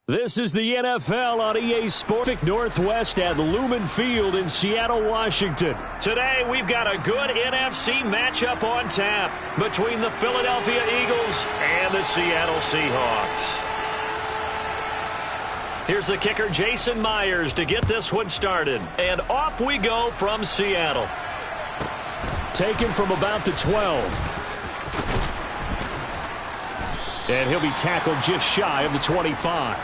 This is the NFL on EA Sports Northwest at Lumen Field in Seattle, Washington. Today, we've got a good NFC matchup on tap between the Philadelphia Eagles and the Seattle Seahawks. Here's the kicker, Jason Myers, to get this one started. And off we go from Seattle. Taken from about the 12. And he'll be tackled just shy of the 25.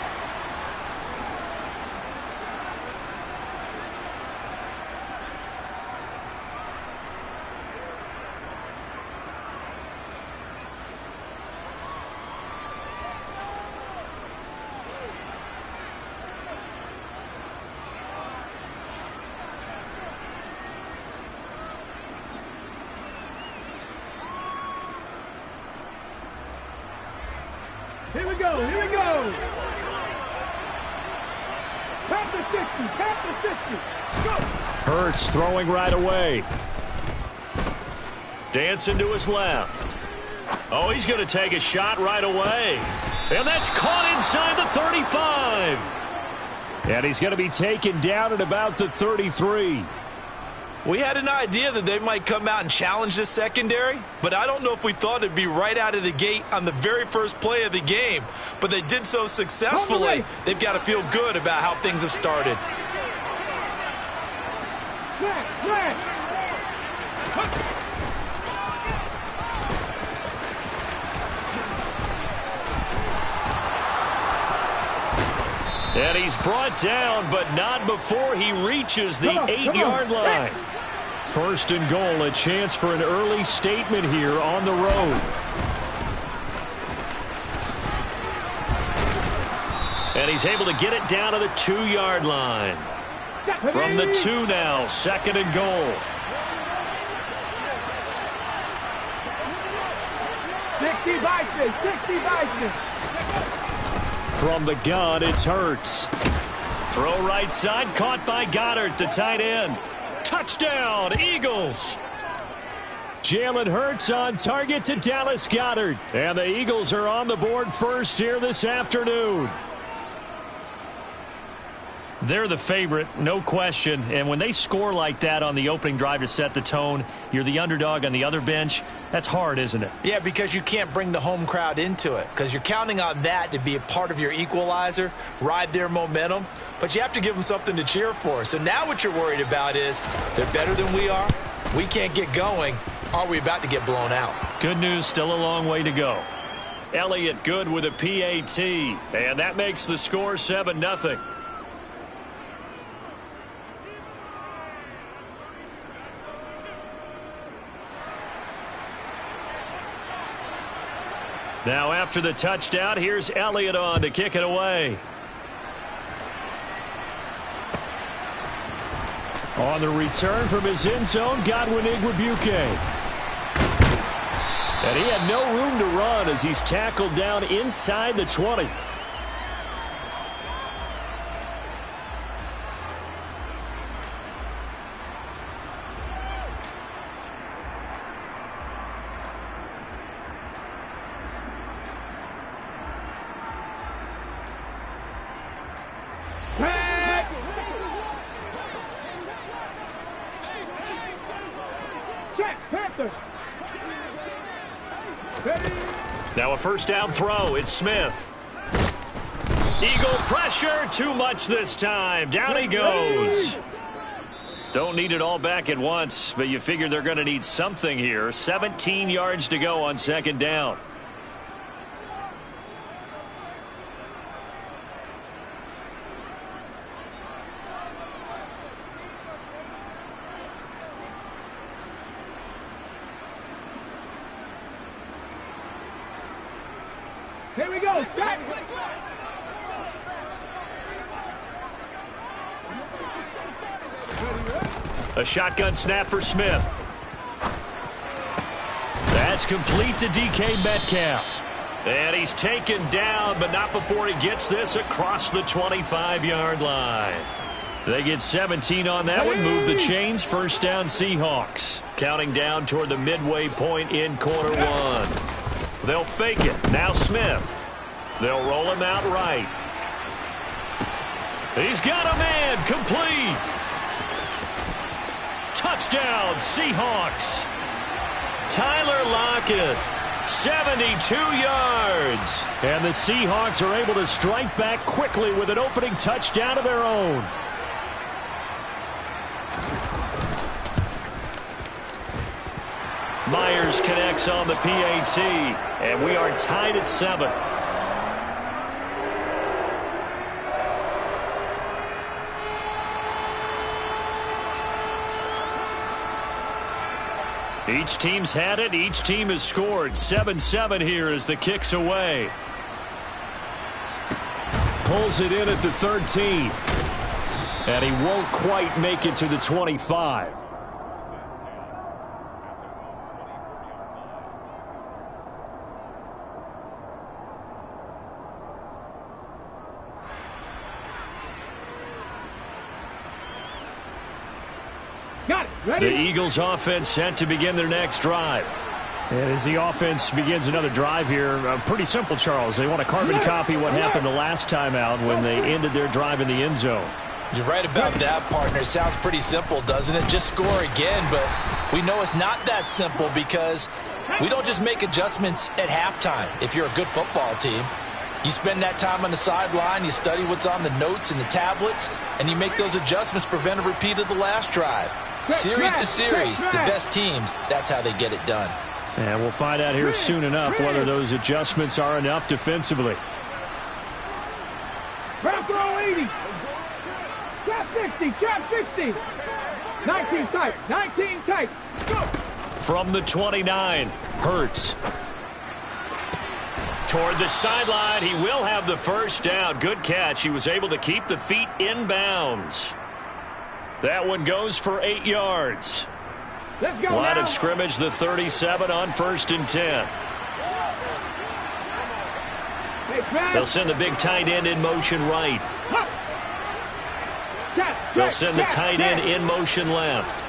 Here we go, here we go. Tap the 60, tap the 60. Go. Hurts throwing right away. Dancing to his left. Oh, he's going to take a shot right away. And that's caught inside the 35. And he's going to be taken down at about the 33. We had an idea that they might come out and challenge this secondary, but I don't know if we thought it'd be right out of the gate on the very first play of the game. But they did so successfully, they've got to feel good about how things have started. And he's brought down, but not before he reaches the 8-yard line. First and goal, a chance for an early statement here on the road. And he's able to get it down to the 2-yard line. From the 2 now, second and goal. 60 Bison, 60 Bison. From the gun, it's Hurts. Throw right side, caught by Goddard, the tight end. Touchdown, Eagles. Jalen Hurts on target to Dallas Goedert. And the Eagles are on the board first here this afternoon. They're the favorite, no question. And when they score like that on the opening drive to set the tone, you're the underdog on the other bench. That's hard, isn't it? Yeah, because you can't bring the home crowd into it, because you're counting on that to be a part of your equalizer, ride their momentum. But you have to give them something to cheer for. So now what you're worried about is they're better than we are. We can't get going. Are we about to get blown out? Good news, still a long way to go. Elliott good with a PAT. And that makes the score 7-0. Now after the touchdown, here's Elliott on to kick it away. On the return from his end zone, Godwin Igwebuike. And he had no room to run as he's tackled down inside the 20. Now a first down throw. It's Smith. Eagle pressure. Too much this time. Down he goes. Don't need it all back at once, but you figure they're going to need something here. 17 yards to go on second down. Here we go, set. A shotgun snap for Smith. That's complete to DK Metcalf. And he's taken down, but not before he gets this across the 25-yard line. They get 17 on that one, move the chains, first down Seahawks. Counting down toward the midway point in quarter one. They'll fake it. Now Smith. They'll roll him out right. He's got a man. Complete. Touchdown, Seahawks. Tyler Lockett, 72 yards. And the Seahawks are able to strike back quickly with an opening touchdown of their own. Myers connects on the PAT, and we are tied at 7. Each team's had it. Each team has scored. 7-7 here as the kick's away. Pulls it in at the 13. And he won't quite make it to the 25. Got it. Ready? The Eagles offense set to begin their next drive. And as the offense begins another drive here, pretty simple, Charles. They want to carbon copy what happened the last time out when they ended their drive in the end zone. You're right about that, partner. It sounds pretty simple, doesn't it? Just score again, but we know it's not that simple because we don't just make adjustments at halftime if you're a good football team. You spend that time on the sideline, you study what's on the notes and the tablets, and you make those adjustments, prevent a repeat of the last drive. Series to series, the best teams, that's how they get it done. And we'll find out here soon enough whether those adjustments are enough defensively. Round throw 80. Trap 60. Trap 60. 19 tight. 19 tight. Go. From the 29, Hurts. Toward the sideline, he will have the first down. Good catch. He was able to keep the feet in bounds. That one goes for 8 yards. Let's go. Line now. of scrimmage, the 37 on 1st and 10. They'll send the big tight end in motion right. They'll send the tight end in motion left.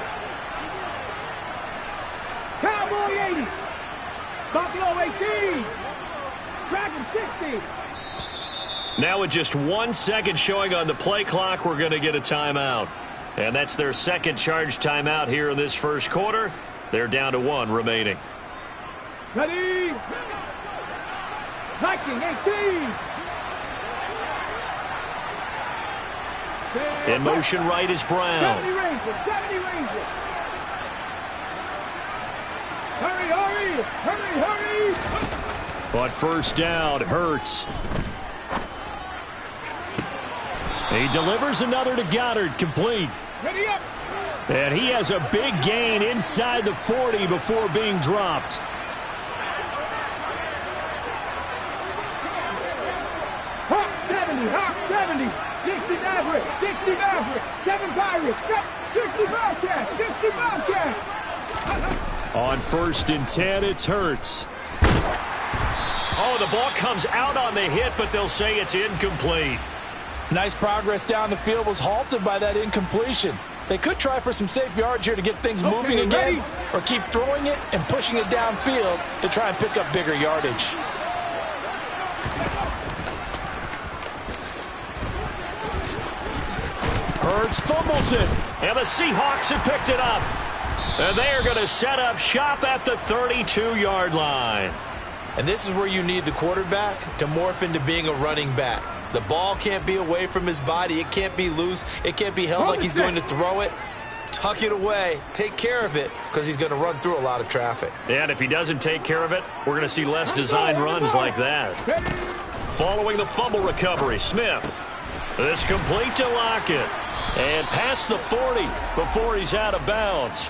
Cowboy 80. Buffalo 18. Dragon 60. Now with just 1 second showing on the play clock, we're going to get a timeout. And that's their second charge timeout here in this first quarter. They're down to 1 remaining. Ready. Viking 18. In motion right is Brown. 70 Rangers. 70 Rangers. Hurry, hurry. Hurry, hurry. But first down, Hurts. He delivers another to Goddard, complete. Ready up. And he has a big gain inside the 40 before being dropped. Hawk 70. Hawk 70. 60 Maverick. 60 Maverick. 7 Pirates. 60 Bobcat. 60 Bobcat. On 1st and 10, it's Hurts. Oh, the ball comes out on the hit, but they'll say it's incomplete. Nice progress down the field was halted by that incompletion. They could try for some safe yards here to get things moving again, or keep throwing it and pushing it downfield to try and pick up bigger yardage. Hurts fumbles it, and the Seahawks have picked it up. And they are going to set up shop at the 32-yard line. And this is where you need the quarterback to morph into being a running back. The ball can't be away from his body. It can't be loose. It can't be held like he's going to throw it. Tuck it away. Take care of it because he's going to run through a lot of traffic. And if he doesn't take care of it, we're going to see less design runs like that. Following the fumble recovery, Smith. This complete to Lockett. And past the 40 before he's out of bounds.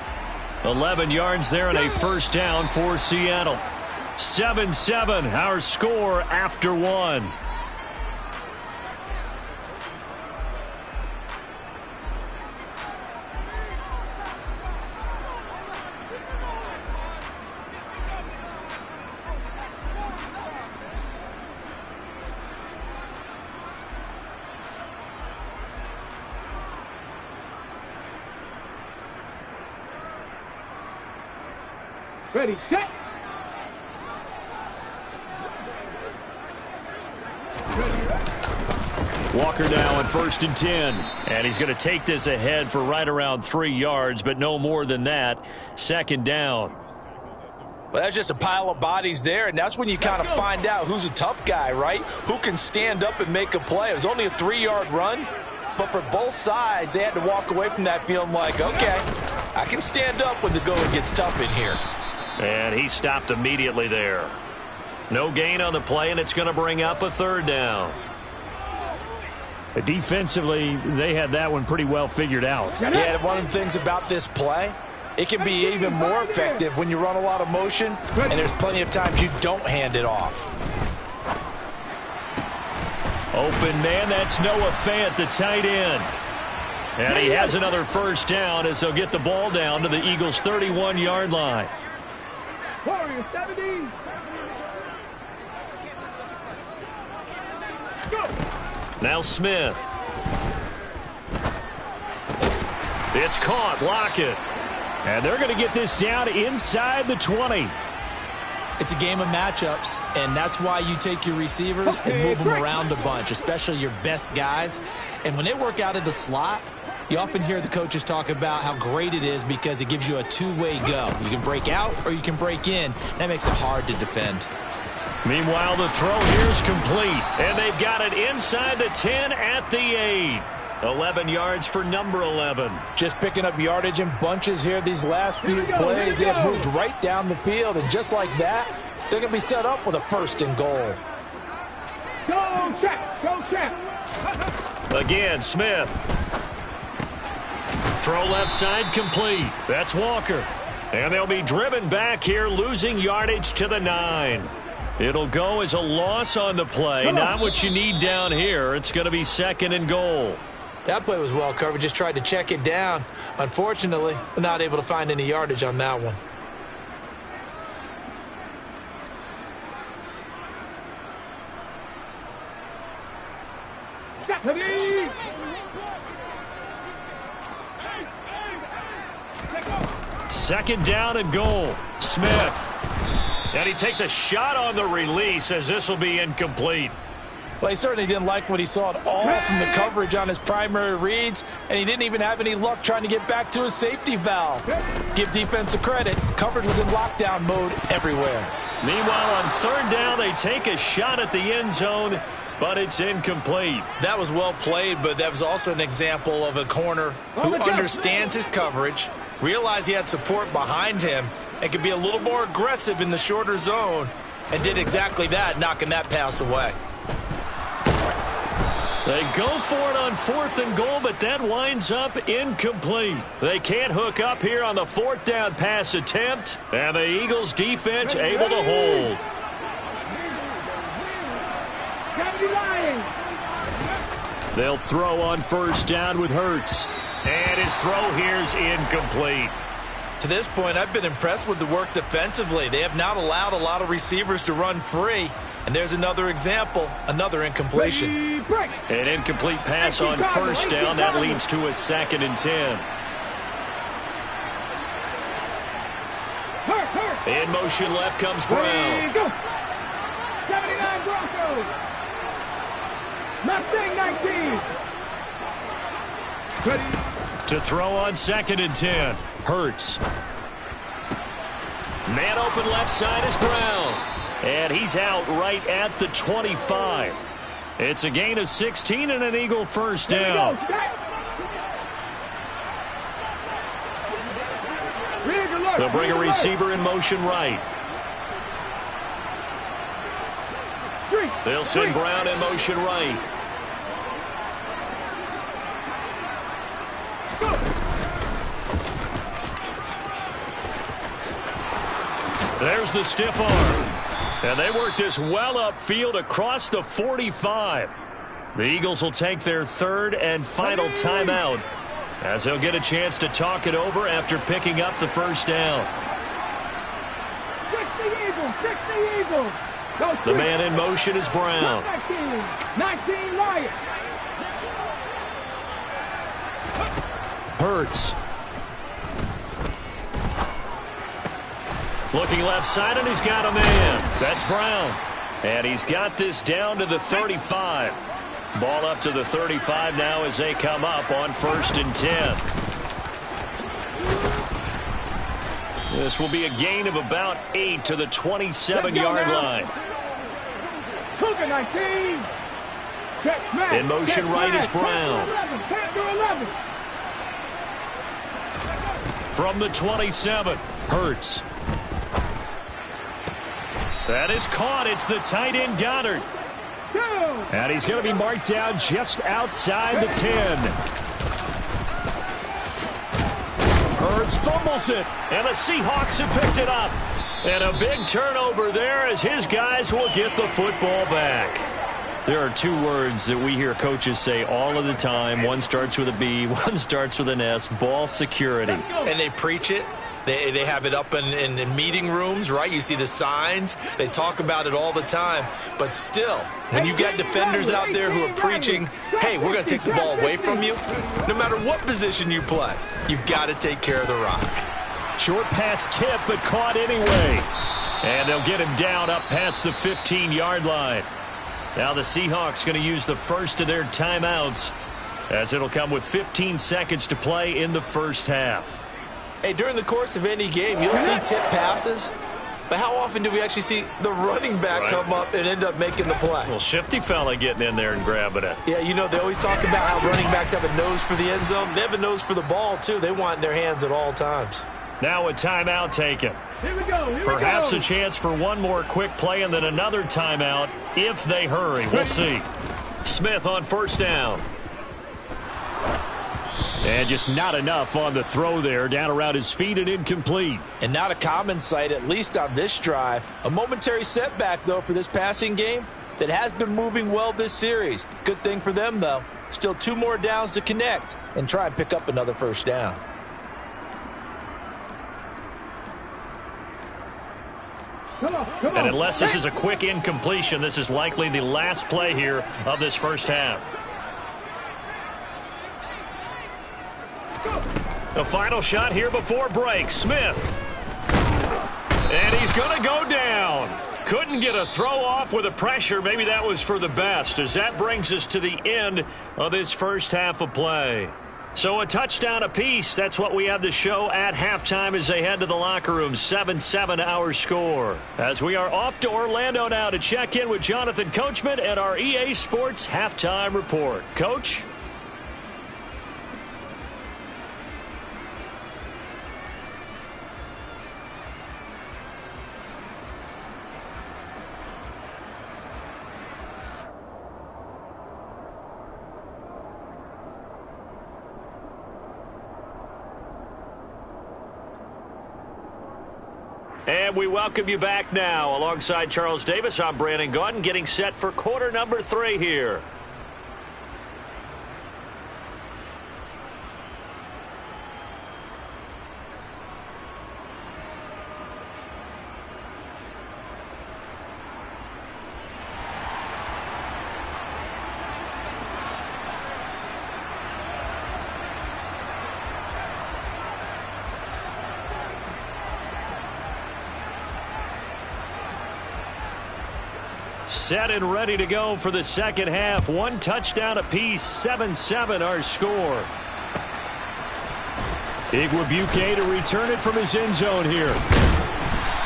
11 yards there and a first down for Seattle. 7-7, our score after 1. Ready, set. Walker now on 1st and 10. And he's going to take this ahead for right around 3 yards, but no more than that. 2nd down. Well, that's just a pile of bodies there, and that's when you kind of find out who's a tough guy, right? Who can stand up and make a play. It was only a 3-yard run, but for both sides, they had to walk away from that feeling like, okay, I can stand up when the going gets tough in here. And he stopped immediately there. No gain on the play, and it's going to bring up a 3rd down. Defensively, they had that one pretty well figured out. Yeah, one of the things about this play, it can be even more effective when you run a lot of motion, and there's plenty of times you don't hand it off. Open man, that's Noah Fant, the tight end. And he has another 1st down as they'll get the ball down to the Eagles' 31-yard line. Warriors 70. Go. Now Smith. It's caught. Lockett. And they're going to get this down inside the 20. It's a game of matchups, and that's why you take your receivers and move them around a bunch, especially your best guys. And when they work out of the slot, you often hear the coaches talk about how great it is because it gives you a two-way go. You can break out or you can break in. That makes it hard to defend. Meanwhile, the throw here is complete, and they've got it inside the 10 at the 8. 11 yards for number 11. Just picking up yardage in bunches here these last few plays. They have moved right down the field, and just like that, they're going to be set up with a 1st and goal. Go, check. Go, check. Again, Smith. Throw left side complete. That's Walker. And they'll be driven back here, losing yardage to the 9. It'll go as a loss on the play. Not what you need down here. It's going to be 2nd and goal. That play was well covered. Just tried to check it down. Unfortunately, not able to find any yardage on that one. Second down and goal. Smith. And he takes a shot on the release as this will be incomplete. Well, he certainly didn't like what he saw at all from the coverage on his primary reads, and he didn't even have any luck trying to get back to his safety valve. Give defense a credit. Coverage was in lockdown mode everywhere. Meanwhile, on 3rd down, they take a shot at the end zone, but it's incomplete. That was well played, but that was also an example of a corner who understands his coverage, realized he had support behind him, and could be a little more aggressive in the shorter zone, and did exactly that, knocking that pass away. They go for it on 4th and goal, but that winds up incomplete. They can't hook up here on the 4th down pass attempt, and the Eagles defense able to hold. They'll throw on 1st down with Hurts, and his throw here's incomplete. To this point, I've been impressed with the work defensively. They have not allowed a lot of receivers to run free. And there's another example, another incompletion. An incomplete pass on 1st down. That leads to a 2nd and 10. In motion left comes Brown. 79 Broncos. Mustang 19. To throw on 2nd and 10. Hurts. Man open left side is Brown. And he's out right at the 25. It's a gain of 16 and an Eagle 1st down. They'll bring a receiver in motion right. They'll send Brown in motion right. There's the stiff arm. And they work this well upfield across the 45. The Eagles will take their 3rd and final timeout as they'll get a chance to talk it over after picking up the 1st down. 60 Eagles. The man in motion is Brown. 19 Lions. Hurts. Looking left side, and he's got a man. That's Brown. And he's got this down to the 35. Ball up to the 35 now as they come up on 1st and 10. This will be a gain of about 8 to the 27-yard line. Cougar 19. Check smash. In motion check right smash. is Brown. 10 to 11. From the 27, Hurts. That is caught. It's the tight end Goddard. And he's going to be marked down just outside the 10. Hurts fumbles it, and the Seahawks have picked it up. And a big turnover there as his guys will get the football back. There are 2 words that we hear coaches say all of the time. One starts with a B, one starts with an S, ball security. And they preach it. They have it up in meeting rooms, right? You see the signs. They talk about it all the time. But still, when you've got defenders out there who are preaching, hey, we're going to take the ball away from you, no matter what position you play, you've got to take care of the rock. Short pass tip, but caught anyway. And they'll get him down up past the 15-yard line. Now the Seahawks going to use the first of their timeouts as it'll come with 15 seconds to play in the first half. Hey, during the course of any game, you'll see tip passes, but how often do we actually see the running back come up and end up making the play? Well, shifty fella getting in there and grabbing it. Yeah, you know, they always talk about how running backs have a nose for the end zone. They have a nose for the ball, too. They want it in their hands at all times. Now a timeout taken. Here we go. Perhaps a chance for one more quick play and then another timeout if they hurry. We'll see. Smith on 1st down. And just not enough on the throw there. Down around his feet and incomplete. And not a common sight, at least on this drive. A momentary setback, though, for this passing game that has been moving well this series. Good thing for them, though. Still 2 more downs to connect and try and pick up another 1st down. Come on. And unless this is a quick incompletion, this is likely the last play here of this first half. The final shot here before break. Smith. And he's going to go down. Couldn't get a throw off with the pressure. Maybe that was for the best, as that brings us to the end of this first half of play. So a touchdown apiece. That's what we have to show at halftime as they head to the locker room. 7-7 our score. As we are off to Orlando now to check in with Jonathan Coachman and our EA Sports halftime report. Coach? And we welcome you back now. Alongside Charles Davis, I'm Brandon Gaudin, getting set for quarter number 3 here. Set and ready to go for the second half. 1 touchdown apiece, 7-7 our score. Igwebuike to return it from his end zone here.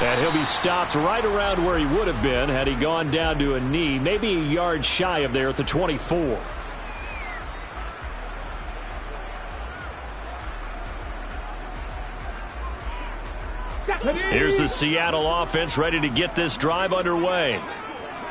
And he'll be stopped right around where he would have been had he gone down to a knee, maybe a yard shy of there at the 24. Here's the Seattle offense ready to get this drive underway.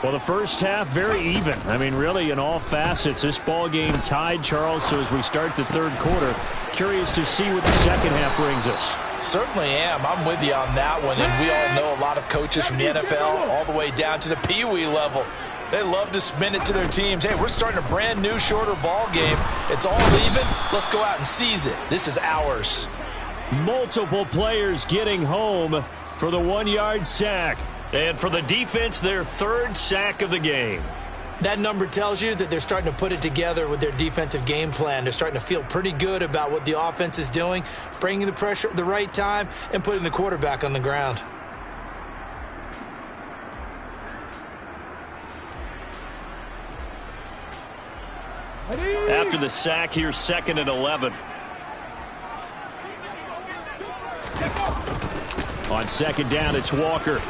Well, the first half, very even. I mean, really, in all facets, this ball game tied, Charles. So as we start the third quarter, curious to see what the second half brings us. Certainly am. I'm with you on that one. And we all know a lot of coaches from the NFL all the way down to the Pee Wee level. They love to spin it to their teams. Hey, we're starting a brand new, shorter ball game. It's all even. Let's go out and seize it. This is ours. Multiple players getting home for the 1-yard sack. And for the defense, their 3rd sack of the game. That number tells you that they're starting to put it together with their defensive game plan. They're starting to feel pretty good about what the offense is doing, bringing the pressure at the right time, and putting the quarterback on the ground. After the sack, here's 2nd and 11. On 2nd down, it's Walker.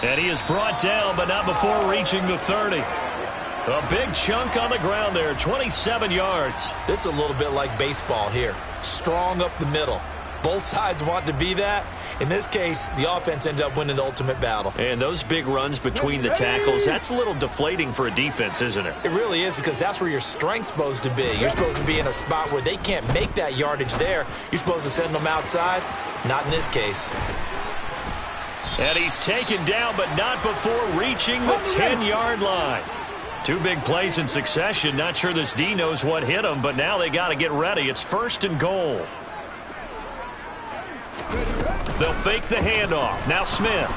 And he is brought down, but not before reaching the 30. A big chunk on the ground there, 27 yards. This is a little bit like baseball here. Strong up the middle. Both sides want to be that. In this case, the offense ended up winning the ultimate battle. And those big runs between the tackles, that's a little deflating for a defense, isn't it? It really is, because that's where your strength's supposed to be. You're supposed to be in a spot where they can't make that yardage there. You're supposed to send them outside. Not in this case. And he's taken down, but not before reaching the 10-yard line. 2 big plays in succession. Not sure this D knows what hit him, but now they got to get ready. It's 1st and goal. They'll fake the handoff. Now Smith.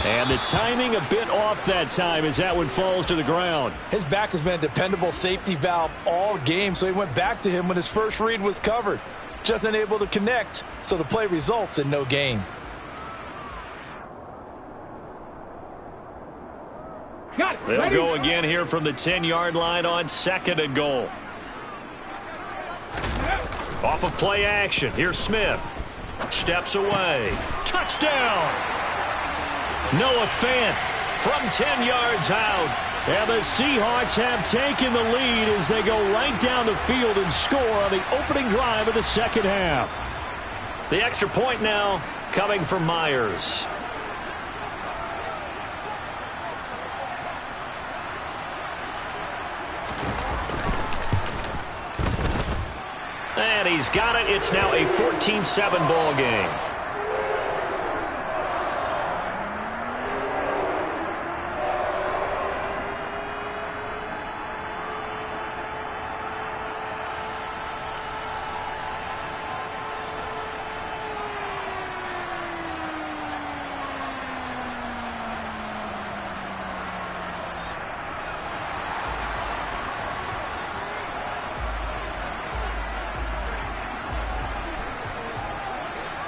And the timing a bit off that time as that one falls to the ground. His back has been a dependable safety valve all game, so he went back to him when his first read was covered. Just unable to connect, so the play results in no gain. They'll go again here from the 10-yard line on 2nd and goal. Off of play action. Here's Smith. Steps away. Touchdown! Noah Fant from 10 yards out. And the Seahawks have taken the lead as they go right down the field and score on the opening drive of the 2nd half. The extra point now coming from Myers. And he's got it. It's now a 14-7 ball game.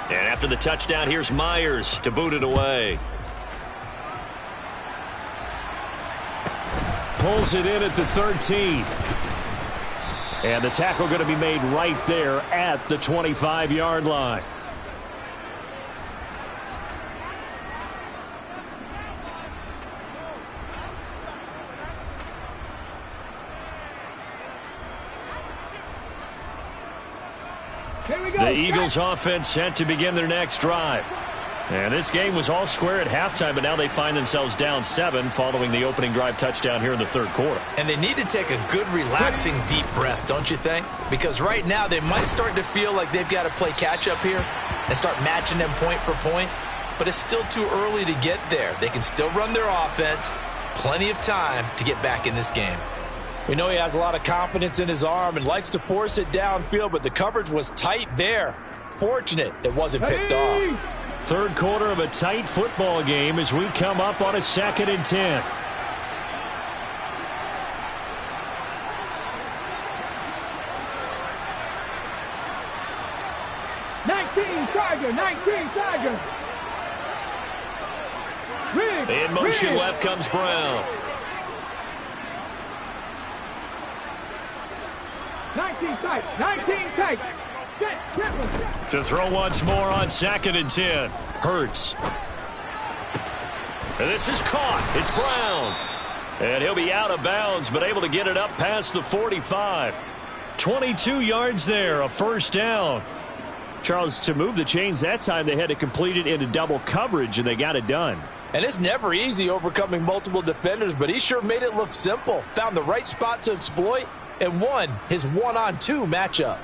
And after the touchdown, here's Myers to boot it away. Pulls it in at the 13. And the tackle going to be made right there at the 25-yard line. The Eagles offense set to begin their next drive. And this game was all square at halftime, but now they find themselves down 7 following the opening drive touchdown here in the 3rd quarter. And they need to take a good, relaxing, deep breath, don't you think? Because right now they might start to feel like they've got to play catch-up here and start matching them point for point. But it's still too early to get there. They can still run their offense. Plenty of time to get back in this game. We know he has a lot of confidence in his arm and likes to force it downfield, but the coverage was tight there. Fortunate it wasn't picked off. 3rd quarter of a tight football game as we come up on a 2nd and 10. In motion left comes Brown. 19 tight, 19 tight. To throw once more on 2nd and 10. Hurts. And this is caught. It's Brown. And he'll be out of bounds, but able to get it up past the 45. 22 yards there, a 1st down. Charles, to move the chains that time, they had to complete it into double coverage, and they got it done. And it's never easy overcoming multiple defenders, but he sure made it look simple. Found the right spot to exploit and won his 1-on-2 matchup.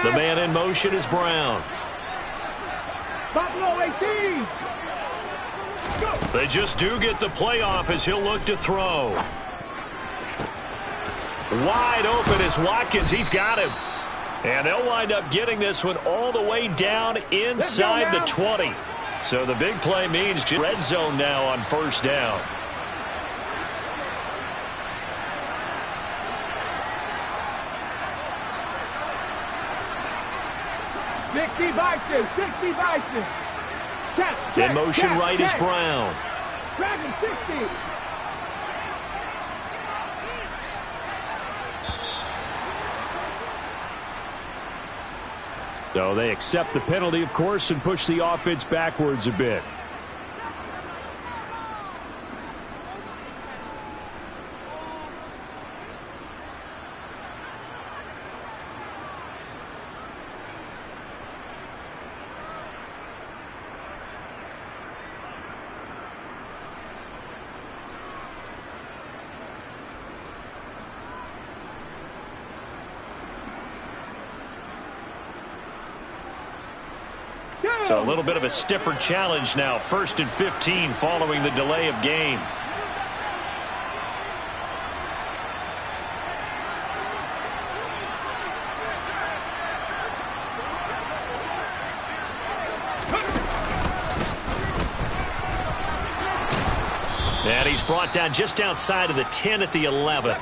The man in motion is Brown. Buffalo 18. They just do get the playoff as he'll look to throw. Wide open is Watkins. He's got him. And they'll wind up getting this one all the way down inside the 20. So the big play means red zone now on first down. Bison. In motion right is Brown. Dragon 60. So they accept the penalty, of course, and push the offense backwards a bit. So a little bit of a stiffer challenge now. 1st and 15 following the delay of game. And he's brought down just outside of the 10 at the 11.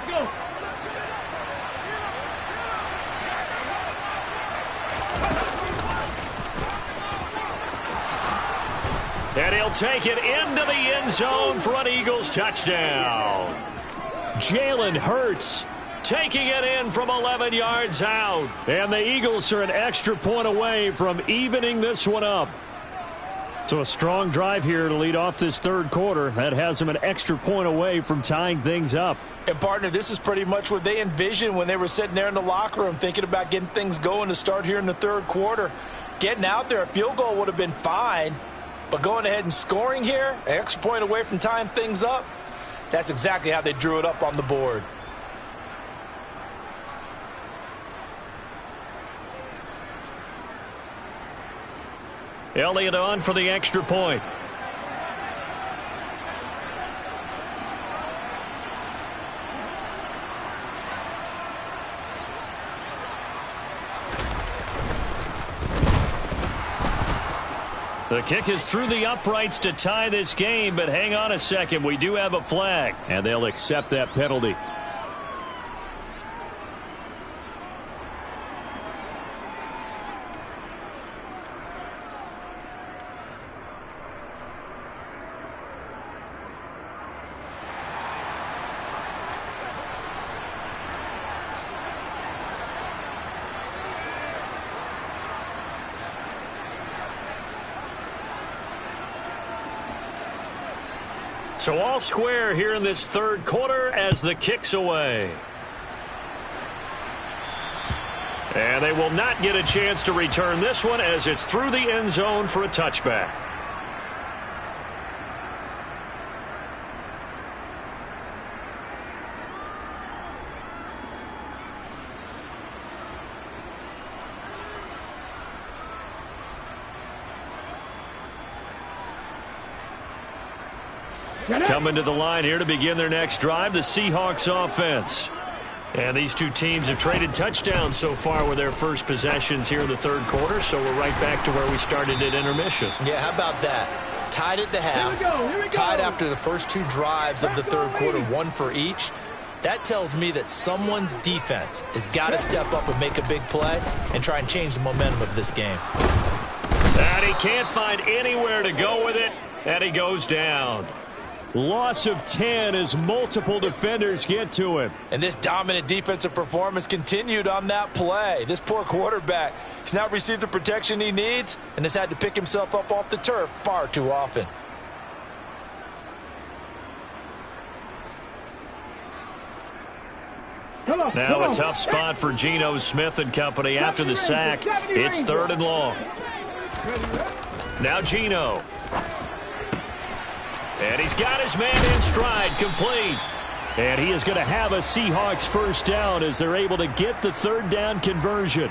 And he'll take it into the end zone for an Eagles touchdown. Jalen Hurts taking it in from 11 yards out. And the Eagles are an extra point away from evening this one up. So a strong drive here to lead off this third quarter. That has them an extra point away from tying things up. And, partner, this is pretty much what they envisioned when they were sitting there in the locker room thinking about getting things going to start here in the third quarter. Getting out there, a field goal would have been fine. But going ahead and scoring here, an extra point away from tying things up, that's exactly how they drew it up on the board. Elliott on for the extra point. The kick is through the uprights to tie this game, but hang on a second. We do have a flag, and they'll accept that penalty. So all square here in this third quarter as the kick's away. And they will not get a chance to return this one as it's through the end zone for a touchback. Coming to the line here to begin their next drive, the Seahawks offense. And these two teams have traded touchdowns so far with their first possessions here in the third quarter, so we're right back to where we started at intermission. Yeah, how about that? Tied at the half, Here we go. tied after the first two drives of the third quarter, one for each. That tells me that someone's defense has got to step up and make a big play and try and change the momentum of this game. And he can't find anywhere to go with it, and he goes down. Loss of 10 as multiple defenders get to him. And this dominant defensive performance continued on that play. This poor quarterback has not received the protection he needs and has had to pick himself up off the turf far too often. Now a tough spot for Geno Smith and company after the sack. It's 3rd and long. Now Geno. And he's got his man in stride, complete. And he is going to have a Seahawks first down as they're able to get the third down conversion.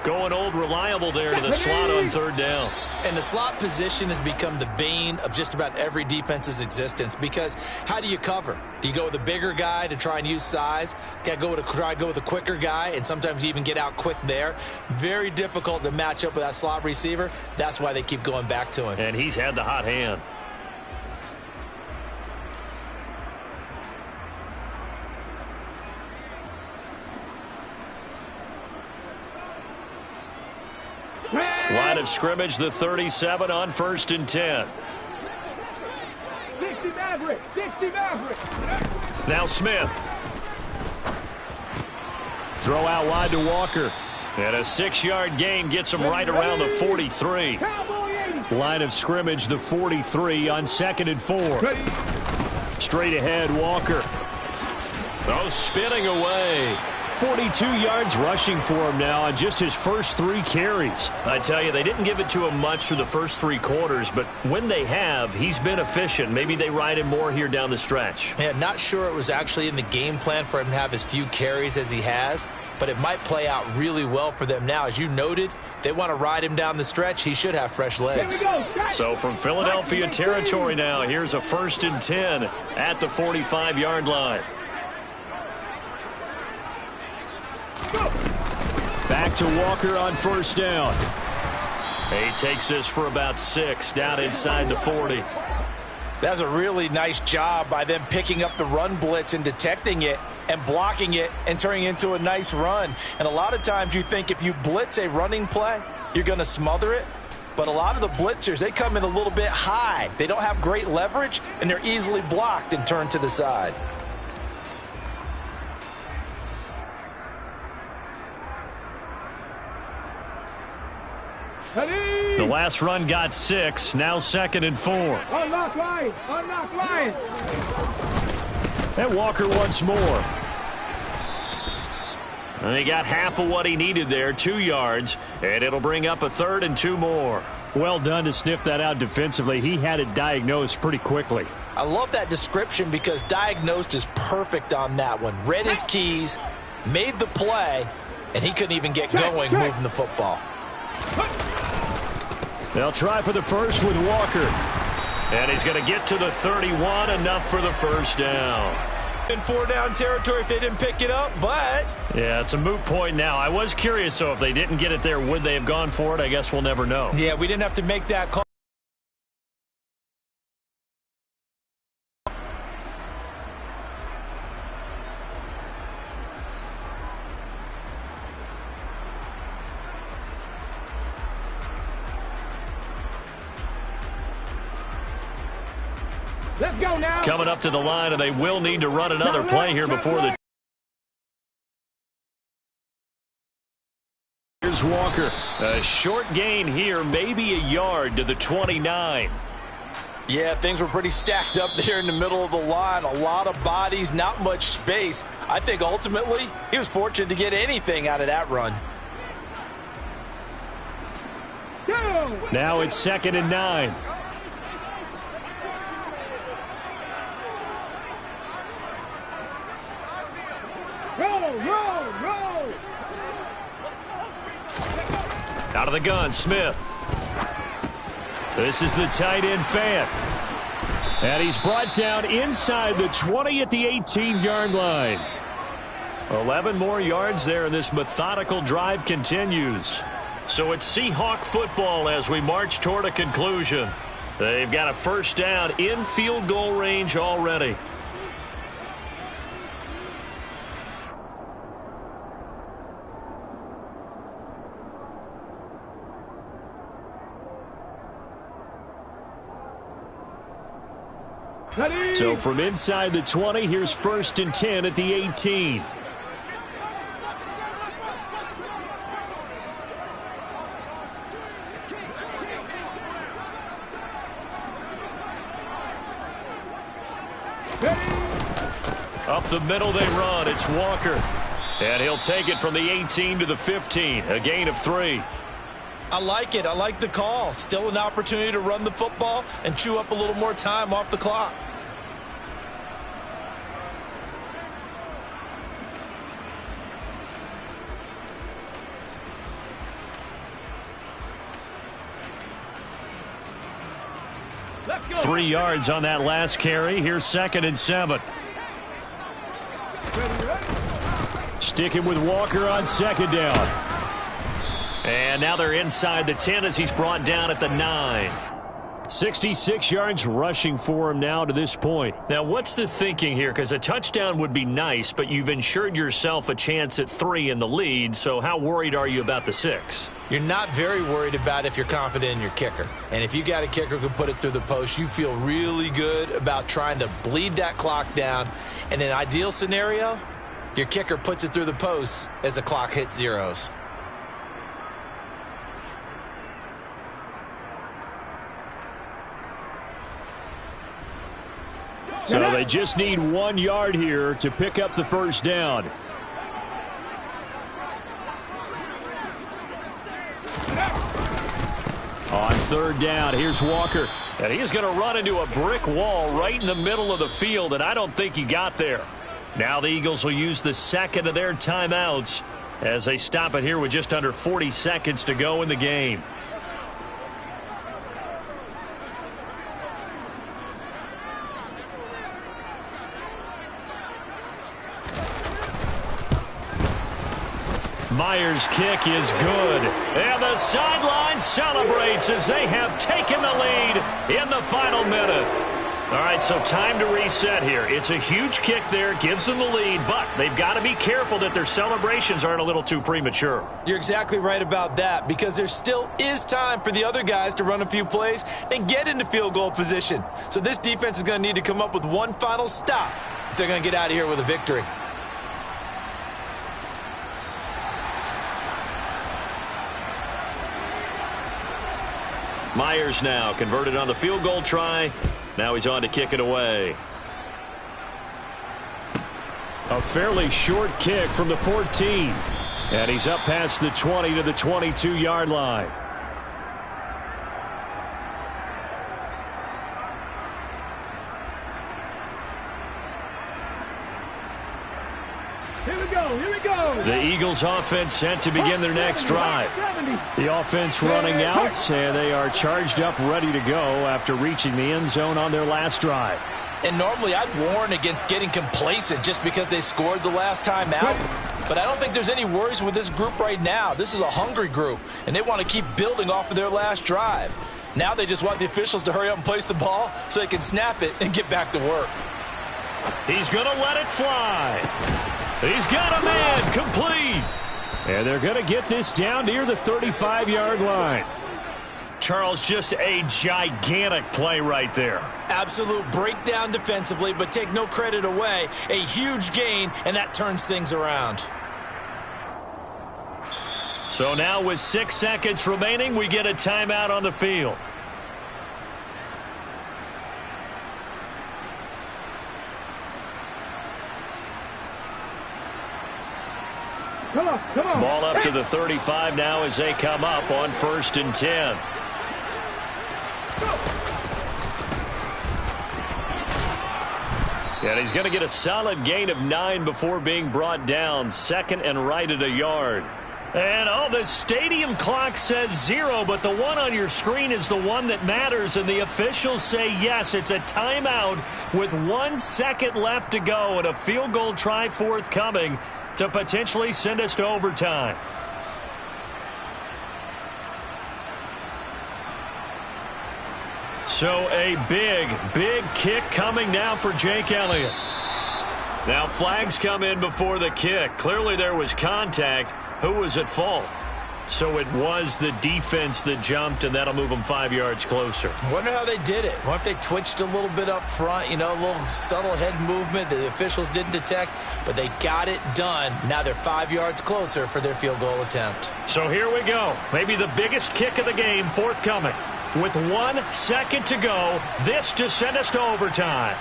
Going old reliable there to the slot on 3rd down. And the slot position has become the bane of just about every defense's existence because how do you cover? Do you go with a bigger guy to try and use size? Got to try and go with a quicker guy, and sometimes you even get out quick there. Very difficult to match up with that slot receiver. That's why they keep going back to him. And he's had the hot hand. Line of scrimmage, the 37 on 1st and 10. 60 Maverick, 60 Maverick. Now Smith. Throw out wide to Walker. And a 6-yard gain gets him right around the 43. Line of scrimmage, the 43 on 2nd and 4. Straight ahead, Walker. Oh, spinning away. 42 yards rushing for him now on just his first 3 carries. I tell you, they didn't give it to him much through the first 3 quarters, but when they have, he's been efficient. Maybe they ride him more here down the stretch. Yeah, not sure it was actually in the game plan for him to have as few carries as he has, but it might play out really well for them now. As you noted, if they want to ride him down the stretch, he should have fresh legs. So from Philadelphia territory now, here's a 1st and 10 at the 45-yard line. Back to Walker on 1st down. He takes this for about 6 down inside the 40. That's a really nice job by them picking up the run blitz and detecting it and blocking it and turning it into a nice run. And a lot of times you think if you blitz a running play, you're going to smother it. But a lot of the blitzers, they come in a little bit high. They don't have great leverage, and they're easily blocked and turned to the side. The last run got 6. Now 2nd and 4. Unlock line. Unlock line. And Walker once more. And he got half of what he needed there, 2 yards. And it'll bring up a 3rd and 2 more. Well done to sniff that out defensively. He had it diagnosed pretty quickly. I love that description because diagnosed is perfect on that one. Read his keys, made the play, and he couldn't even get going moving the football. They'll try for the first with Walker. And he's going to get to the 31, enough for the 1st down. In 4-down territory if they didn't pick it up, but... Yeah, it's a moot point now. I was curious, so if they didn't get it there, would they have gone for it? I guess we'll never know. Yeah, we didn't have to make that call. Let's go now. Coming up to the line, and they will need to run another play here before the... Here's Walker. A short gain here, maybe a yard to the 29. Yeah, things were pretty stacked up there in the middle of the line. A lot of bodies, not much space. I think ultimately he was fortunate to get anything out of that run. Now it's 2nd and 9. Roll. Out of the gun, Smith. This is the tight end fan. And he's brought down inside the 20 at the 18-yard line. 11 more yards there, and this methodical drive continues. So it's Seahawk football as we march toward a conclusion. They've got a 1st down in field goal range already. So from inside the 20, here's 1st and 10 at the 18. Up the middle they run. It's Walker. And he'll take it from the 18 to the 15. A gain of 3. I like it. I like the call. Still an opportunity to run the football and chew up a little more time off the clock. 3 yards on that last carry. Here's 2nd and 7. Sticking with Walker on 2nd down. And now they're inside the 10 as he's brought down at the 9. 66 yards rushing for him now to this point. Now, what's the thinking here? Because a touchdown would be nice, but you've ensured yourself a chance at 3 in the lead, so how worried are you about the 6? You're not very worried about if you're confident in your kicker. And if you got a kicker who can put it through the post, you feel really good about trying to bleed that clock down. In an ideal scenario, your kicker puts it through the post as the clock hits zeros. So they just need 1 yard here to pick up the first down. On 3rd down, here's Walker. And he's going to run into a brick wall right in the middle of the field, and I don't think he got there. Now the Eagles will use the 2nd of their timeouts as they stop it here with just under 40 seconds to go in the game. Myers' kick is good. And the sideline celebrates as they have taken the lead in the final minute. All right, so time to reset here. It's a huge kick there, gives them the lead, but they've got to be careful that their celebrations aren't a little too premature. You're exactly right about that, because there still is time for the other guys to run a few plays and get into field goal position. So this defense is going to need to come up with one final stop if they're going to get out of here with a victory. Myers now converted on the field goal try. Now he's on to kick it away. A fairly short kick from the 14. And he's up past the 20 to the 22-yard line. Here we go, here we go. The Eagles offense set to begin their next drive. The offense running out, and they are charged up, ready to go after reaching the end zone on their last drive. And normally I'd warn against getting complacent just because they scored the last time out. But I don't think there's any worries with this group right now. This is a hungry group, and they want to keep building off of their last drive. Now they just want the officials to hurry up and place the ball so they can snap it and get back to work. He's going to let it fly. He's got a man complete. And they're going to get this down near the 35-yard line. Charles, just a gigantic play right there. Absolute breakdown defensively, but take no credit away. A huge gain, and that turns things around. So now with 6 seconds remaining, we get a timeout on the field. Come on. Ball up to the 35 now as they come up on 1st and 10. And he's going to get a solid gain of 9 before being brought down. 2nd and right at a yard. And, the stadium clock says 0, but the one on your screen is the one that matters, and the officials say yes, it's a timeout with 1 second left to go and a field goal try forthcoming to potentially send us to overtime. So a big kick coming now for Jake Elliott. Now flags come in before the kick. Clearly there was contact. Who was at fault? So it was the defense that jumped, and that'll move them 5 yards closer. I wonder how they did it. I wonder if they twitched a little bit up front, a little subtle head movement that the officials didn't detect, but they got it done. Now they're 5 yards closer for their field goal attempt. So here we go. Maybe the biggest kick of the game forthcoming. With 1 second to go, this to send us to overtime.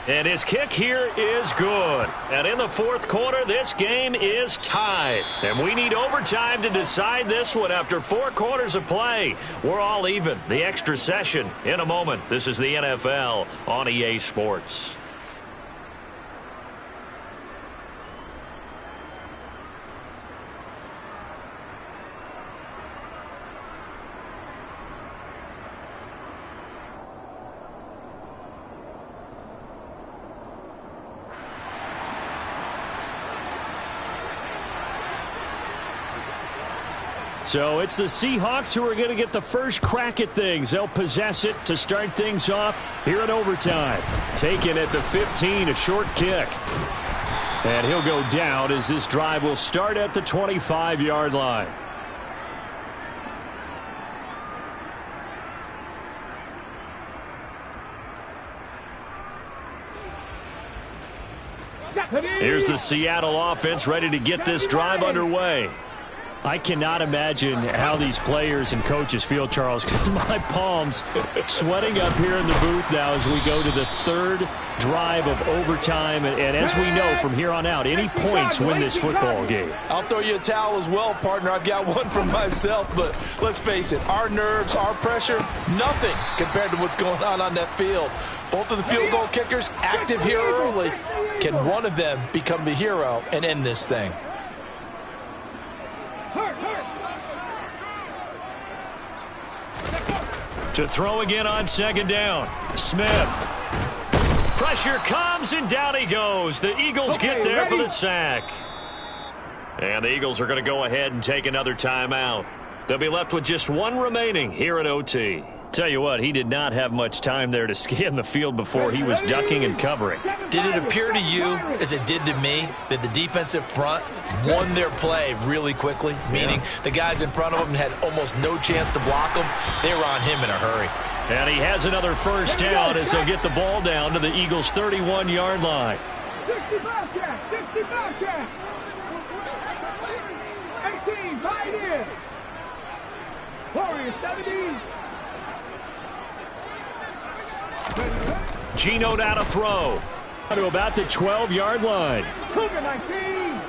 And his kick here is good. And in the 4th quarter, this game is tied. And we need overtime to decide this one after 4 quarters of play. We're all even. The extra session in a moment. This is the NFL on EA Sports. So it's the Seahawks who are going to get the first crack at things. They'll possess it to start things off here in overtime. Taken at the 15, a short kick. And he'll go down as this drive will start at the 25-yard line. Here's the Seattle offense ready to get this drive underway. I cannot imagine how these players and coaches feel, Charles, because my palms sweating up here in the booth now as we go to the third drive of overtime. And as we know, from here on out, any points win this football game. I'll throw you a towel as well, partner. I've got one for myself, but let's face it, our nerves, our pressure, nothing compared to what's going on that field. Both of the field goal kickers active here early. Can one of them become the hero and end this thing? To throw again on second down. Smith. Pressure comes, and down he goes. The Eagles get there for the sack. And the Eagles are going to go ahead and take another timeout. They'll be left with just one remaining here at OT. Tell you what, he did not have much time there to scan the field before he was ducking and covering. Did it appear to you, as it did to me, that the defensive front won their play really quickly? Meaning the guys in front of him had almost no chance to block him. They were on him in a hurry. And he has another first down as they'll get the ball down to the Eagles' 31-yard line. 65 check, 65 check. 18, right in. Warriors 70. Geno down to throw. To about the 12-yard line. Cougar 19.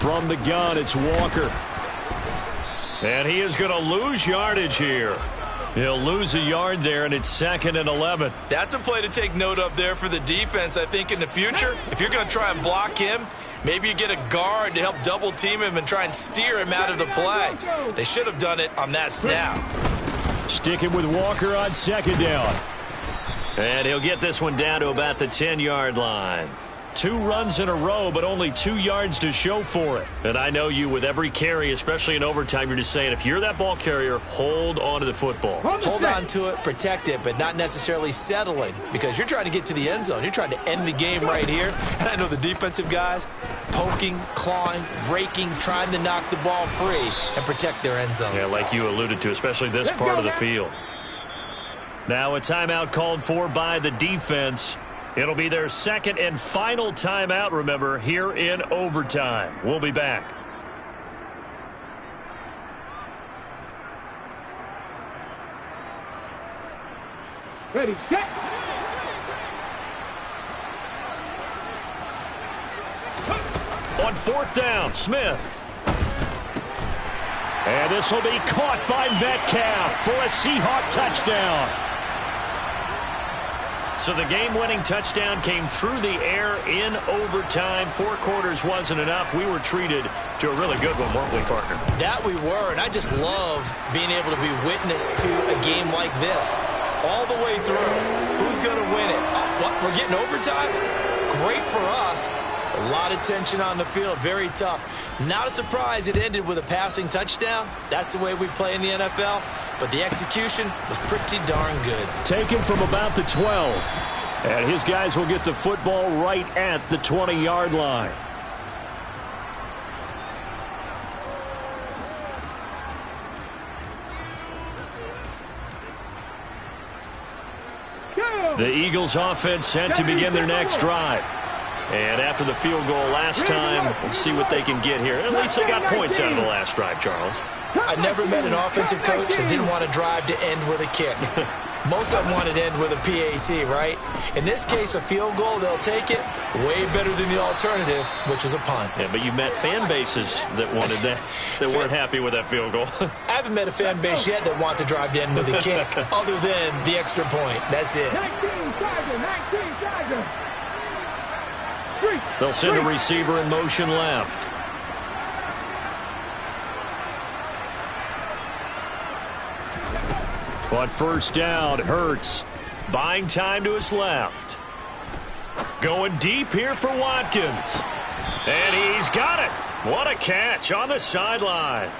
From the gun, it's Walker. And he is going to lose yardage here. He'll lose a yard there, and it's 2nd and 11. That's a play to take note of there for the defense, I think, in the future. If you're going to try and block him, maybe you get a guard to help double-team him and try and steer him out of the play. They should have done it on that snap. Sticking with Walker on second down. And he'll get this one down to about the 10-yard line. 2 runs in a row, but only 2 yards to show for it. And I know you, with every carry, especially in overtime, you're just saying, if you're that ball carrier, hold on to the football. Hold on to it, protect it, but not necessarily settling, because you're trying to get to the end zone. You're trying to end the game right here. And I know the defensive guys poking, clawing, raking, trying to knock the ball free and protect their end zone. Yeah, like you alluded to, especially this part of the field. Now a timeout called for by the defense. It'll be their second and final timeout, remember, here in overtime. We'll be back. Ready, set. On 4th down, Smith. And this will be caught by Metcalf for a Seahawk touchdown. So the game-winning touchdown came through the air in overtime. 4 quarters wasn't enough. We were treated to a really good one, weren't we, partner? That we were, and I just love being able to be witness to a game like this. All the way through. Who's going to win it? What? We're getting overtime? Great for us. A lot of tension on the field. Very tough. Not a surprise it ended with a passing touchdown. That's the way we play in the NFL. But the execution was pretty darn good. Taken from about the 12. And his guys will get the football right at the 20-yard line. The Eagles offense set to begin their next drive. And after the field goal last time, we'll see what they can get here. At least they got points out of the last drive, Charles. I never met an offensive coach that didn't want to drive to end with a kick. Most of them want it to end with a PAT, right? In this case, a field goal, they'll take it. Way better than the alternative, which is a punt. Yeah, but you've met fan bases that wanted that, that weren't happy with that field goal. I haven't met a fan base yet that wants to drive to end with a kick, other than the extra point. That's it. 19 Tiger. They'll send a receiver in motion left. On 1st down, Hurts buying time to his left. Going deep here for Watkins. And he's got it. What a catch on the sideline.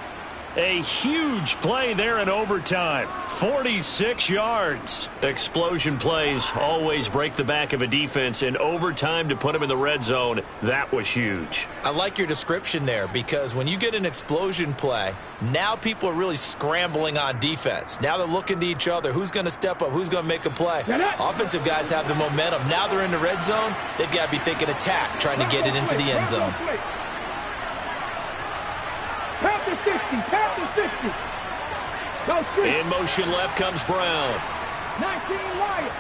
A huge play there in overtime. 46 yards. Explosion plays always break the back of a defense. In overtime to put them in the red zone, that was huge. I like your description there, because when you get an explosion play, now people are really scrambling on defense. Now they're looking to each other. Who's going to step up? Who's going to make a play? Offensive guys have the momentum. Now they're in the red zone. They've got to be thinking attack, trying to get it into the end zone. Tap to 60, tap to 60. Go street. In motion left comes Brown. 19 Wyatt.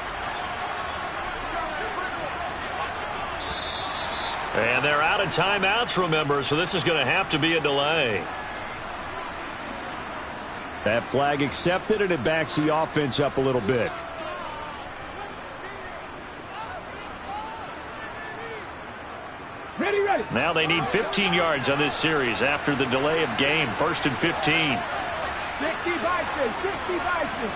And they're out of timeouts, remember, so this is going to have to be a delay. That flag accepted, and it backs the offense up a little bit. Ready, ready. Now they need 15 yards on this series after the delay of game. 1st and 15. 60 Bison, 60 Bison.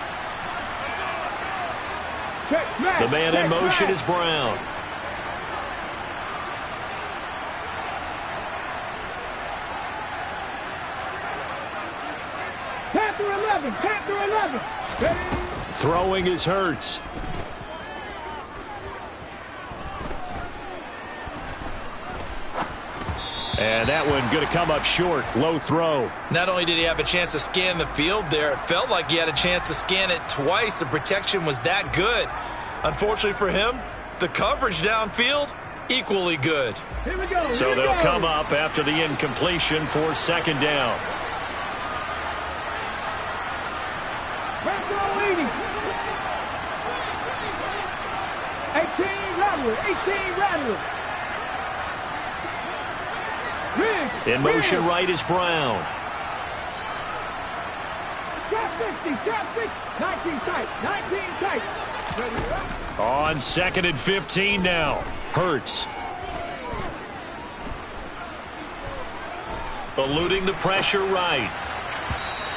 Check, man. The man in motion is Brown. Panther 11, Panther 11. Ready. Throwing is Hurts. And that one going to come up short. Low throw. Not only did he have a chance to scan the field there, it felt like he had a chance to scan it twice. The protection was that good. Unfortunately for him, the coverage downfield, equally good. Here we go. So they'll come up after the incompletion for 2nd down. Panther leading. 18 Rattler, 18 Rattler. In motion right is Brown. Trap 60, trap 60. 19 tight, 19 tight. Ready. On 2nd and 15 now. Hurts. Eluding the pressure right.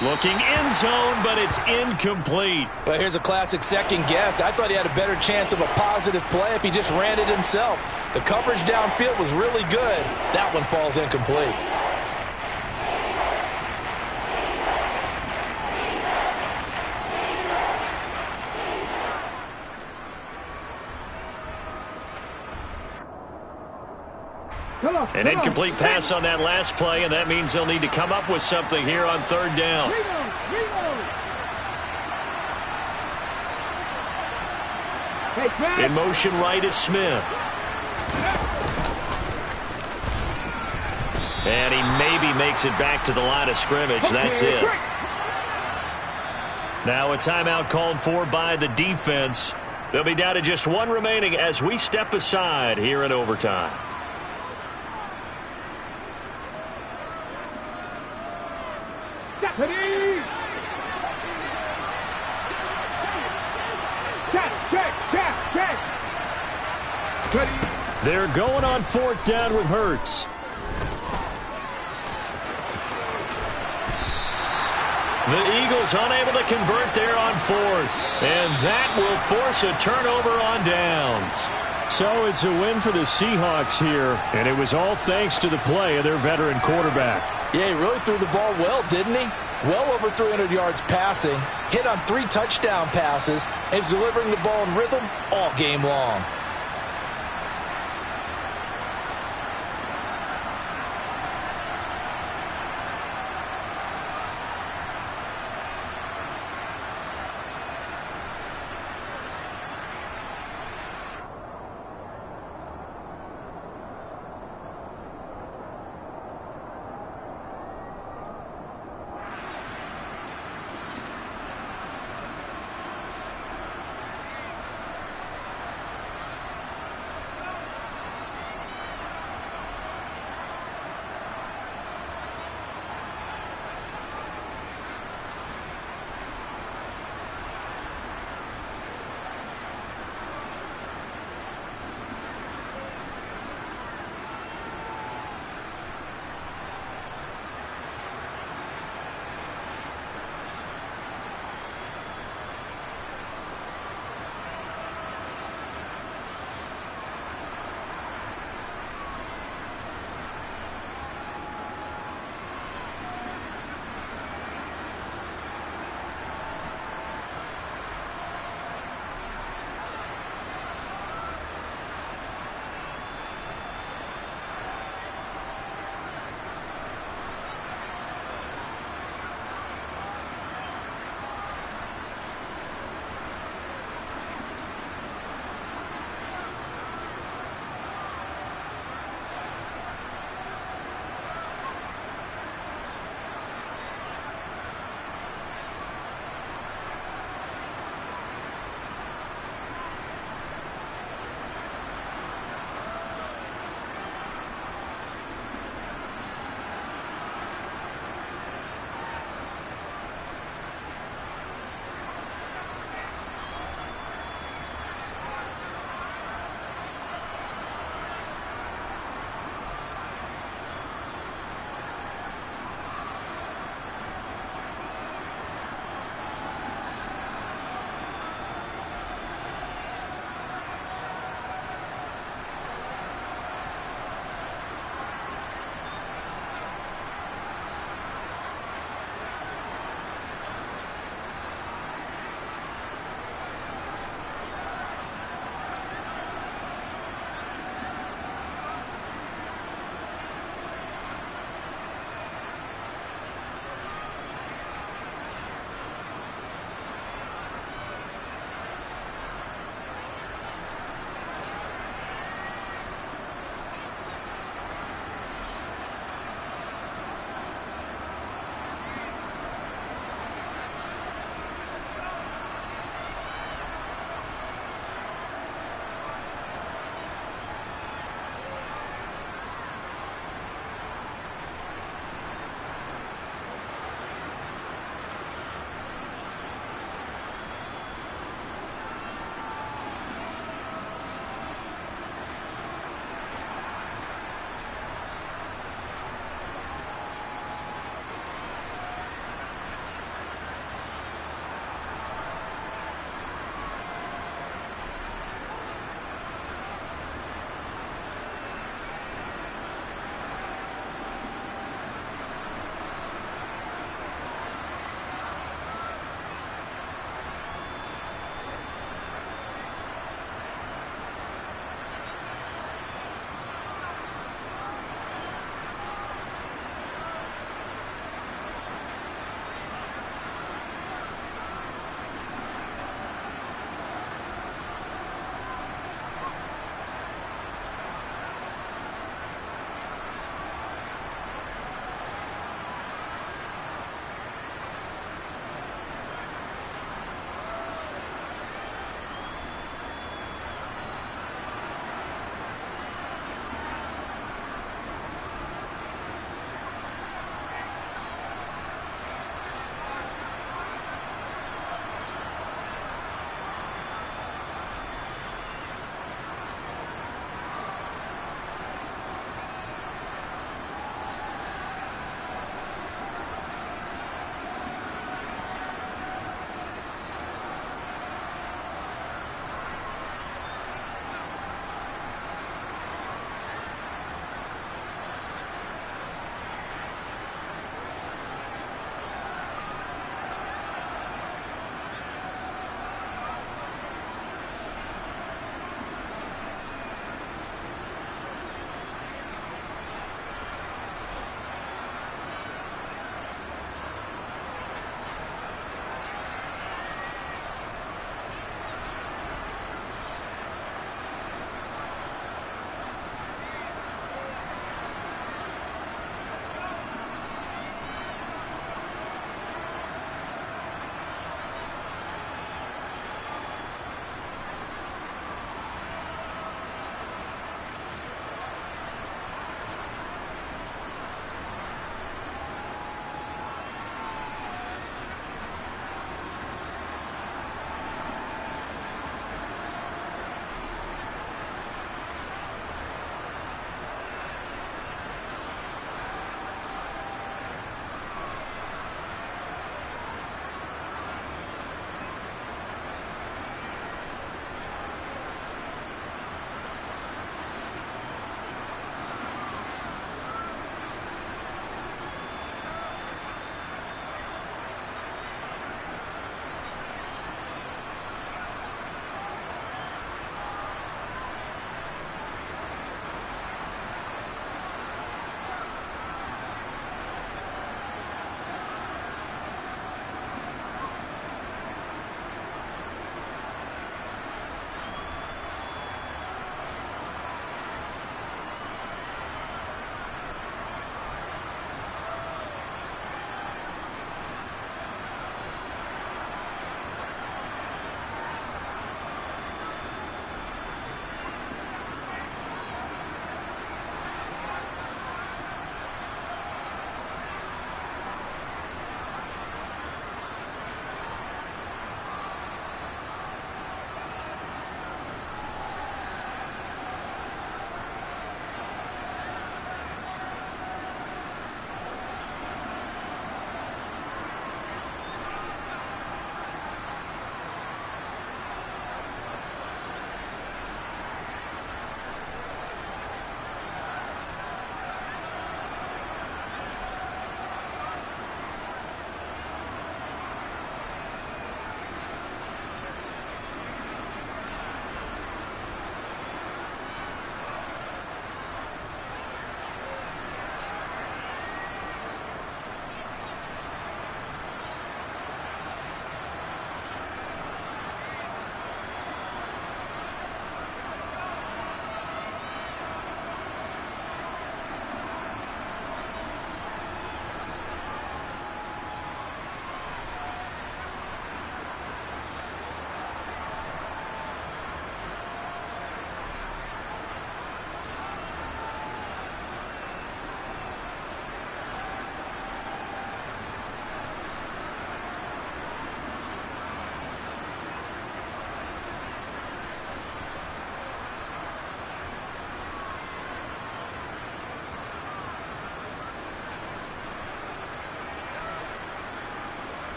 Looking end zone, but it's incomplete. Well, here's a classic second guess. I thought he had a better chance of a positive play if he just ran it himself. The coverage downfield was really good. That one falls incomplete. An incomplete pass on that last play, and that means they'll need to come up with something here on 3rd down. In motion right is Smith. And he maybe makes it back to the line of scrimmage. That's it. Now a timeout called for by the defense. They'll be down to just one remaining as we step aside here in overtime. Ready. Check. Ready. They're going on 4th down with Hurts. The Eagles unable to convert there on 4th. And that will force a turnover on downs. So it's a win for the Seahawks here. And it was all thanks to the play of their veteran quarterback. Yeah, he really threw the ball well, didn't he? Well over 300 yards passing, hit on 3 touchdown passes, and is delivering the ball in rhythm all game long.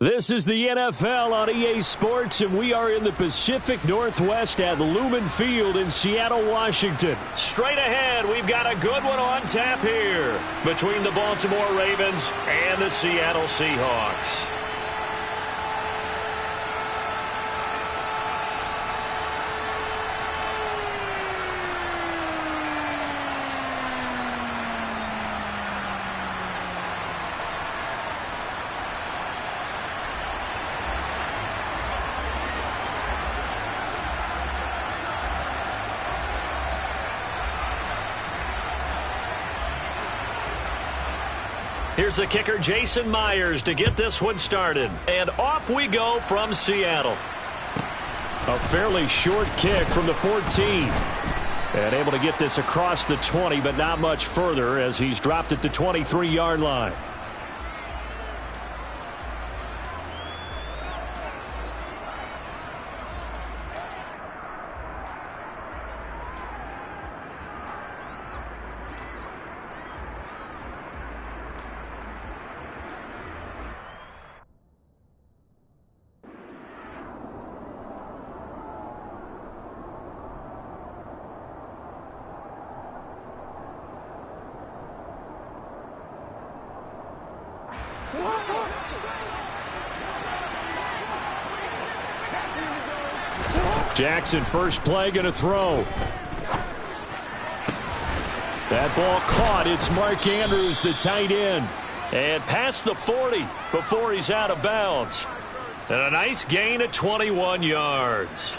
This is the NFL on EA Sports, and we are in the Pacific Northwest at Lumen Field in Seattle, Washington. Straight ahead, we've got a good one on tap here between the Baltimore Ravens and the Seattle Seahawks. Here's the kicker, Jason Myers, to get this one started. And off we go from Seattle. A fairly short kick from the 14. And able to get this across the 20, but not much further as he's dropped it to 23-yard line. Jackson, first play, going to throw. That ball caught. It's Mark Andrews, the tight end. And past the 40 before he's out of bounds. And a nice gain of 21 yards.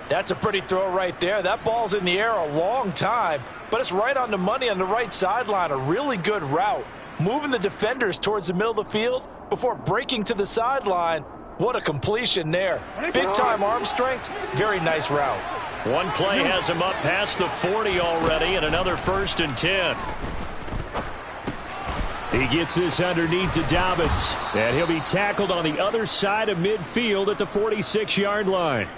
That's a pretty throw right there. That ball's in the air a long time, but it's right on the money on the right sideline. A really good route. Moving the defenders towards the middle of the field before breaking to the sideline. What a completion there. Big-time arm strength. Very nice route. One play has him up past the 40 already, and another 1st and 10. He gets this underneath to Dobbins, and he'll be tackled on the other side of midfield at the 46-yard line.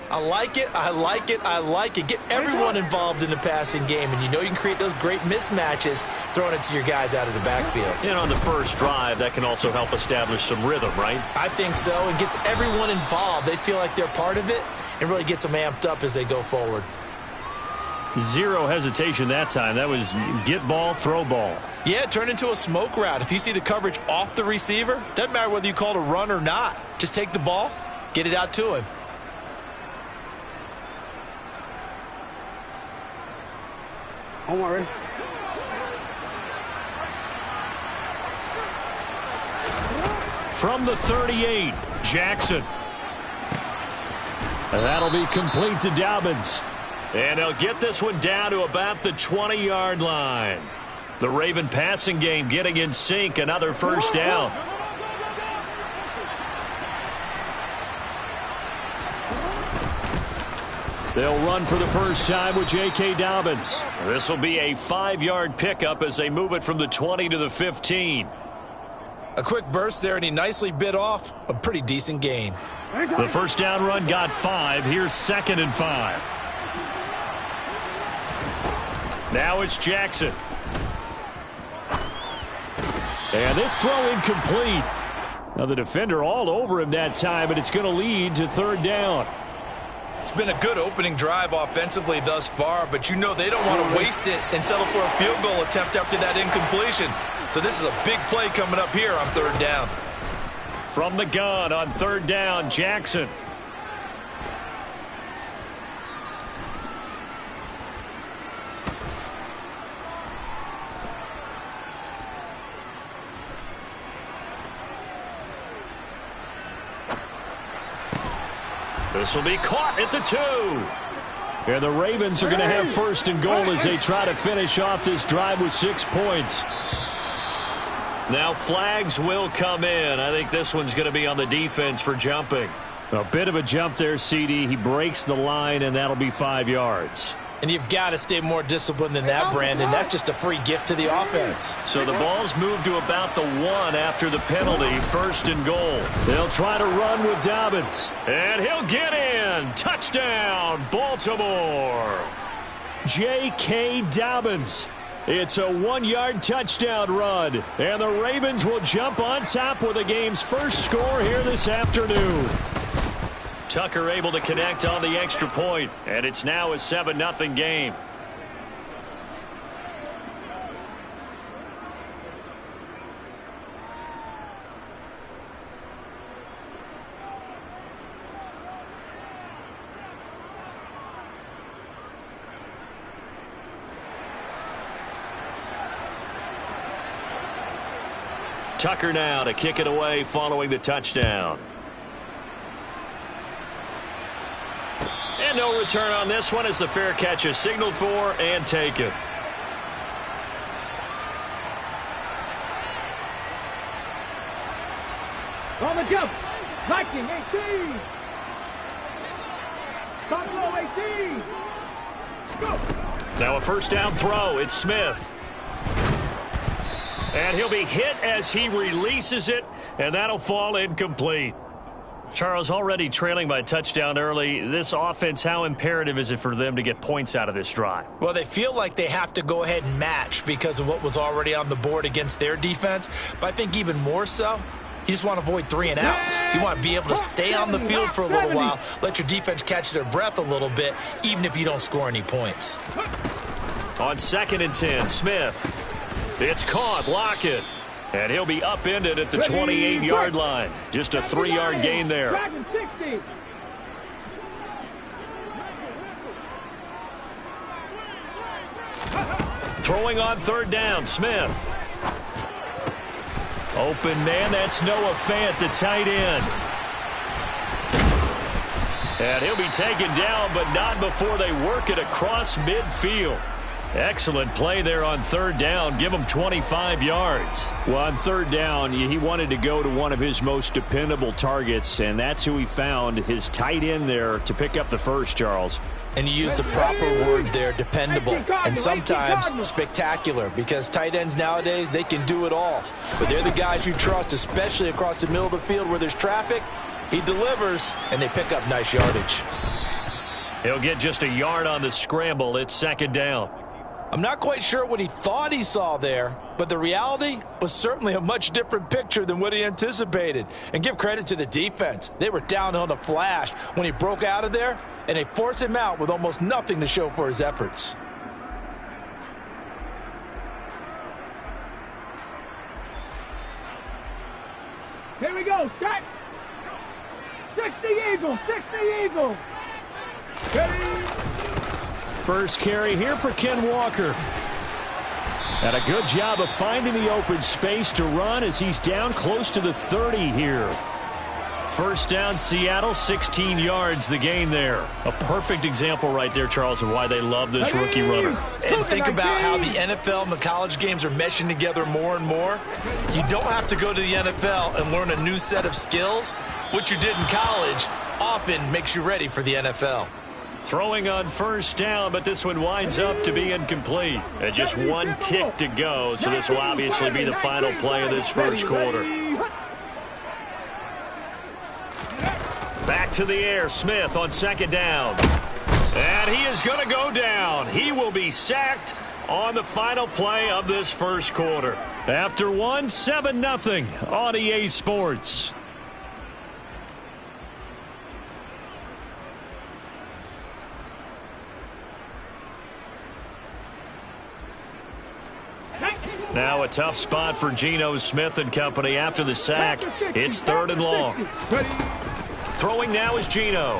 I like it, I like it, I like it. Get everyone involved in the passing game, and you know you can create those great mismatches throwing it to your guys out of the backfield. And on the first drive, that can also help establish some rhythm, right? I think so, and gets everyone involved. They feel like they're part of it, and really gets them amped up as they go forward. Zero hesitation that time. That was get ball, throw ball. Yeah, it turned into a smoke route. If you see the coverage off the receiver, doesn't matter whether you call it a run or not. Just take the ball, get it out to him. Don't worry. From the 38, Jackson. And that'll be complete to Dobbins. And they'll get this one down to about the 20-yard line. The Raven passing game getting in sync. Another first down. They'll run for the first time with J.K. Dobbins. This will be a 5-yard pickup as they move it from the 20 to the 15. A quick burst there, and he nicely bit off a pretty decent gain. The first down run got 5. Here's 2nd and 5. Now it's Jackson. And this throw incomplete. Now the defender all over him that time, but it's going to lead to 3rd down. It's been a good opening drive offensively thus far, but you know they don't want to waste it and settle for a field goal attempt after that incompletion. So this is a big play coming up here on 3rd down. From the gun on 3rd down, Jackson. This will be caught at the 2. And the Ravens are going to have 1st and goal as they try to finish off this drive with 6 points. Now flags will come in. I think this one's going to be on the defense for jumping. A bit of a jump there, CD. He breaks the line, and that'll be 5 yards. And you've got to stay more disciplined than that, Brandon. That's just a free gift to the offense. So the ball's moved to about the 1 after the penalty. 1st and goal. They'll try to run with Dobbins. And he'll get in. Touchdown, Baltimore. J.K. Dobbins. It's a 1-yard touchdown run, and the Ravens will jump on top with the game's first score here this afternoon. Tucker able to connect on the extra point, and it's now a 7-0 game. Tucker now to kick it away following the touchdown. And no return on this one as the fair catch is signaled for and taken. On the jump. Viking 18. Top low 18. Go. Now a first down throw. It's Smith. And he'll be hit as he releases it, and that'll fall incomplete. Charles, already trailing by a touchdown early. This offense, how imperative is it for them to get points out of this drive? Well, they feel like they have to go ahead and match because of what was already on the board against their defense. But I think even more so, you just want to avoid 3 and outs. You want to be able to stay on the field for a little while, let your defense catch their breath a little bit, even if you don't score any points. On 2nd and 10, Smith. It's caught, Lockett. And he'll be upended at the 28-yard line. Just a 3-yard gain there. Throwing on 3rd down, Smith. Open man, that's Noah Fant, the tight end. And he'll be taken down, but not before they work it across midfield. Excellent play there on 3rd down. Give him 25 yards. Well, on 3rd down, he wanted to go to one of his most dependable targets, and that's who he found, his tight end there, to pick up the first, Charles. And you use the proper word there, dependable, and sometimes spectacular, because tight ends nowadays, they can do it all. But they're the guys you trust, especially across the middle of the field where there's traffic. He delivers, and they pick up nice yardage. He'll get just a yard on the scramble. It's 2nd down. I'm not quite sure what he thought he saw there, but the reality was certainly a much different picture than what he anticipated. And give credit to the defense. They were down on the flash when he broke out of there, and they forced him out with almost nothing to show for his efforts. Here we go, set. 60 Eagles, 60 Eagles. Ready. First carry here for Ken Walker. And a good job of finding the open space to run as he's down close to the 30 here. First down, Seattle, 16 yards, the gain there. A perfect example right there, Charles, of why they love this rookie runner. And think about how the NFL and the college games are meshing together more and more. You don't have to go to the NFL and learn a new set of skills. What you did in college often makes you ready for the NFL. Throwing on first down, but this one winds up to be incomplete. And just 1 tick to go, so this will obviously be the final play of this first quarter. Back to the air, Smith on 2nd down. And he is going to go down. He will be sacked on the final play of this first quarter. After 7-0 on EA Sports. Now a tough spot for Geno Smith and company after the sack. It's 3rd and long. Throwing now is Geno.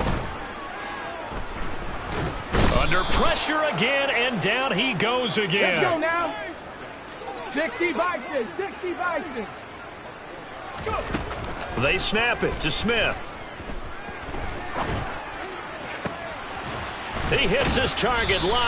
Under pressure again, and down he goes again. Let's go now. 60 Vikings, 60 Vikings. Go. They snap it to Smith. He hits his target line.